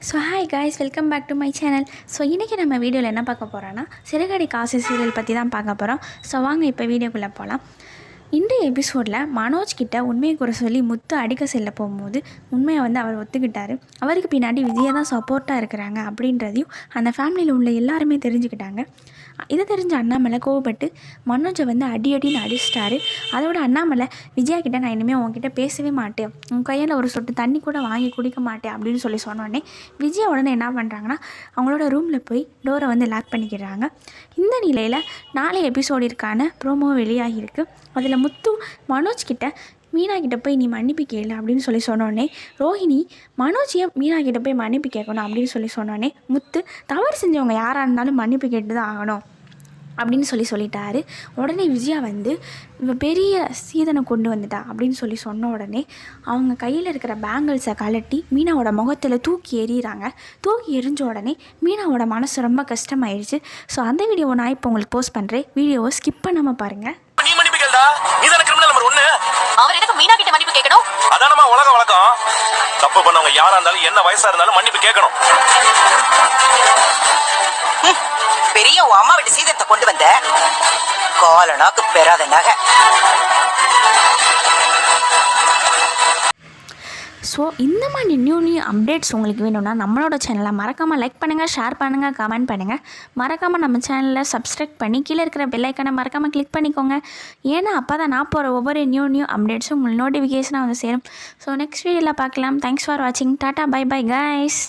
So hi guys, welcome back to my channel. So இன்றைக்கி நம்ம வீடியோவில் என்ன பார்க்க போகிறோன்னா, சிறகடி காசு சீரியல் பற்றி தான் பார்க்க போகிறோம். ஸோ வாங்க இப்போ வீடியோக்குள்ளே போகலாம். இன்றைய எபிசோடில் மனோஜ் கிட்ட உண்மையை குறை சொல்லி முத்து அடிக்க செல்ல போகும்போது உண்மையை அவர் ஒத்துக்கிட்டார். அவருக்கு பின்னாடி விஜயா தான் சப்போர்ட்டாக இருக்கிறாங்க அப்படின்றதையும் அந்த ஃபேமிலியில் உள்ள எல்லாருமே தெரிஞ்சுக்கிட்டாங்க. இதை தெரிஞ்ச அண்ணாமலை கோவப்பட்டு மனோஜை அடின்னு அடிச்சிட்டாரு. அதோட அண்ணாமலை விஜயா கிட்ட நான் இனிமேல் உங்ககிட்ட பேசவே மாட்டேன், உன் கையில் ஒரு சொட்டு தண்ணி கூட வாங்கி குடிக்க மாட்டேன் அப்படின்னு சொல்லி சொன்னோடனே விஜயா உடனே என்ன பண்ணுறாங்கன்னா, அவங்களோட ரூமில் போய் டோரை லாக் பண்ணிக்கிறாங்க. இந்த நிலையில் நாளை எபிசோடிற்கான ப்ரோமோ வெளியாகிருக்கு. அதில் முத்து மனோஜ் கிட்ட மீனா கிட்ட போய் நீ மன்னிப்பு கேளு அப்படின்னு சொல்லி சொன்னோடனே ரோஹிணி மனோஜ் ஏன் மீனா கிட்ட போய் மன்னிப்பு கேட்கணும் அப்படின்னு சொல்லி சொன்னோடனே முத்து தவறு செஞ்சவங்க யாராக இருந்தாலும் மன்னிப்பு கேட்டு தான் ஆகணும் அப்படின்னு சொல்லிட்டாரு. உடனே விஜயா இவ பெரிய சீதனை கொண்டு வந்துட்டா அப்படின்னு சொல்லி சொன்ன உடனே அவங்க கையில் இருக்கிற பேங்கிள்ஸை கலட்டி மீனாவோட முகத்தில் தூக்கி எறிகிறாங்க. தூக்கி எரிஞ்ச உடனே மீனாவோட மனசு ரொம்ப கஷ்டமாயிடுச்சு. ஸோ அந்த வீடியோவை நான் இப்போ உங்களுக்கு போஸ்ட் பண்ணுறேன். வீடியோவை ஸ்கிப் பண்ணாமல் பாருங்கள். அவர் எதுக்கு மீனா கிட்ட மன்னிப்பு கேட்கணும்? அதானமா உலக வழக்கம். தப்பு பண்ணவங்க யாரா இருந்தாலும் என்ன வயசா இருந்தாலும் மன்னிப்பு கேட்கணும். பெரிய உன் அம்மா வீட்டு சீதத்தை கொண்டு வந்த காலனாக்கு பெறாத நகை. ஸோ இந்த மாதிரி நியூ அப்டேட்ஸ் உங்களுக்கு வேணும்னா நம்மளோட சேனலை மறக்காமல் லைக் பண்ணுங்கள், ஷேர் பண்ணுங்கள், கமெண்ட் பண்ணுங்கள். மறக்காமல் நம்ம சேனலில் சப்ஸ்கிரைப் பண்ணி கீழே இருக்கிற பெல் ஐக்கானை மறக்காமல் கிளிக் பண்ணிக்கோங்க. ஏன்னா அப்போ தான் நான் போகிற ஒவ்வொரு நியூ அப்டேட்ஸும் உங்களுக்கு நோட்டிஃபிகேஷனாக சேரும். ஸோ நெக்ஸ்ட் வீடியோவில் பார்க்கலாம். தேங்க்ஸ் ஃபார் வாட்சிங். டாட்டா, பை பை கைஸ்.